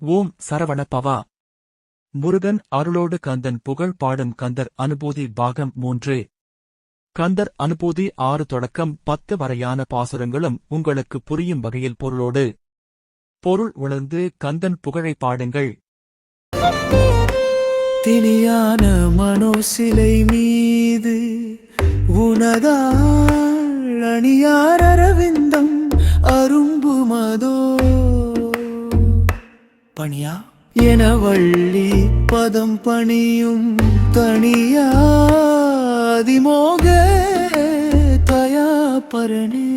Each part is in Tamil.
ஓம் சரவண பவா. முருகன் அருளோடு கந்தன் புகழ் பாடும் கந்தர் அனுபூதி பாகம் 3. கந்தர் அனுபூதி 6 தொடக்கம் 10 வரையான பாசுரங்களும் உங்களுக்கு புரியும் வகையில் பொருளோடு பொருள் உணர்ந்து கந்தன் புகழை பாடுங்கள். திணியான மனோசிலை மீது உனதாள் அணியார் அரவிந்தம் அரும்புமதோ பணியா என வள்ளி பதம் பணியும் தனியாதிமோக தயா பரணே.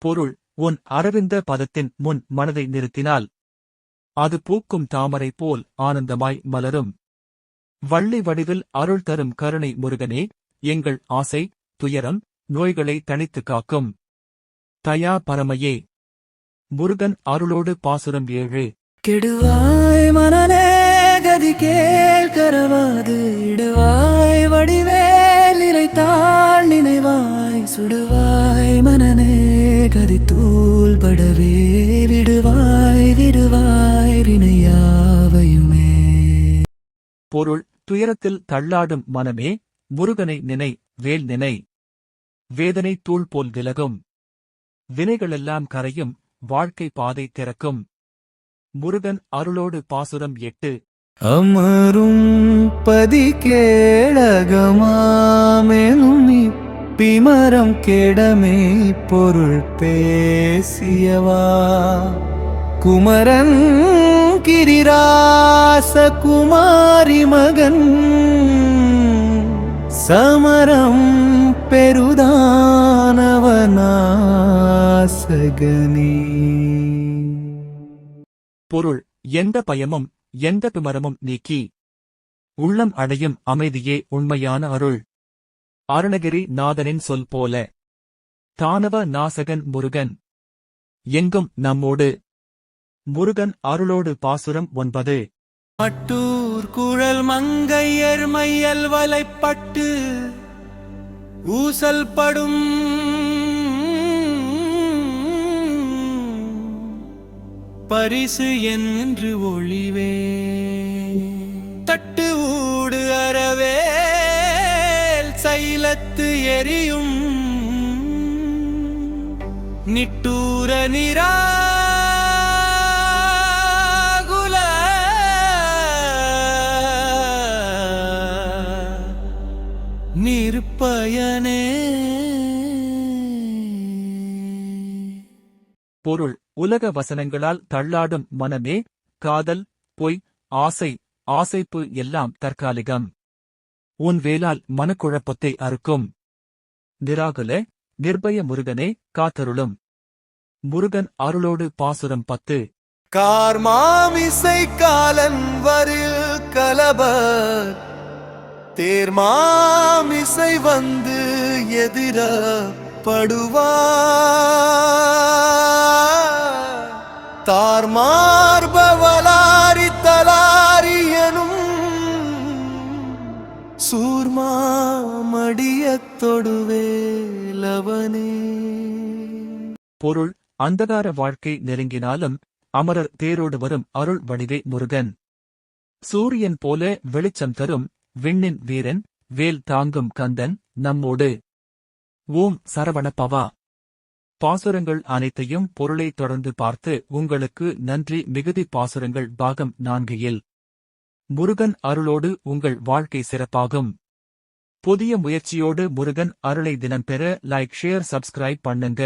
பொருள்: உன் அரவிந்த பதத்தின் முன் மனதை நிறுத்தினால் அது பூக்கும் தாமரை போல் ஆனந்தமாய் மலரும். வள்ளி வடிவில் அருள் தரும் கருணை முருகனே, எங்கள் ஆசை, துயரம், நோய்களை தணித்து காக்கும் தயா பரமையே. முருகன் அருளோடு பாசுரம் 7. கெடுவாய் மனநே கதி கேள் கரவாது இடுவாய் வடிவேல் இறைத்தாள் நினைவாய் சுடுவாய் மனநே கதி தூள் படவே விடுவாய் விடுவாய் வினையாவையுமே. பொருள்: துயரத்தில் தள்ளாடும் மனமே, முருகனை நினை, வேல் நினை. வேதனை தூள் போல் விலகும். வினைகளெல்லாம் கரையும், வாழ்க்கை பாதை திறக்கும். முருகன் அருளோடு பாசுரம் 8. அமரும் பதி கேளகமாமெனும் பிமரம் கெடமே பொருள் பேசியவா குமரன் கிரிராச குமாரி மகன் சமரம் பெருதானவனாசகனே. பொருள்: எந்த பயமும் எந்த பிமரமும் நீக்கி உள்ளம் அடையும் அமைதியே உண்மையான அருள். அருணகிரி நாதனின் சொல் போல தானவ நாசகன் முருகன் எங்கும் நம்மோடு. முருகன் அருளோடு பாசுரம் 9. மட்டூர் குழல் மங்கையர் மையல் வலைப்பட்டு ஊசல் படும் பரிசு என்று ஒளிவே தட்டு ஊடு அறவேல் சைலத்து எரியும் நிட்டூர நிராகுல நிற்பயனே. பொருள்: உலக வசனங்களால் தள்ளாடும் மனமே, காதல், பொய், ஆசை, ஆசைப்பு எல்லாம் தற்காலிகம். உன் வேலால் மனக்குழப்பத்தை அறுக்கும். நிராகுல, நிர்பய முருகனே, காத்தருளும். முருகன் அருளோடு பாசுரம் 10. கார்மாமிசை காலன் வரில் கலப தேர்மாமிசை வந்து எதிர படுவா தார்மார்பவலாரி தலாரியனும் சூர்மாமடியத் தொடுவே லவனே. பொருள்: அந்தகார வாழ்க்கை நெருங்கினாலும் அமரர் தேரோடு வரும் அருள் வடிவே முருகன். சூரியன் போல வெளிச்சம் தரும் விண்ணின் வீரன், வேல் தாங்கும் கந்தன் நம்மோடு. ஓம் சரவண பவா. பாசுரங்கள் அனைத்தையும் பொருளை தொடர்ந்து பார்த்து உங்களுக்கு நன்றி. மிகுதி பாசுரங்கள் பாகம் 4 முருகன் அருளோடு உங்கள் வாழ்க்கை சிறப்பாகும். புதிய முயற்சியோடு முருகன் அருளை தினம் பெற லைக், ஷேர், சப்ஸ்கிரைப் பண்ணுங்க.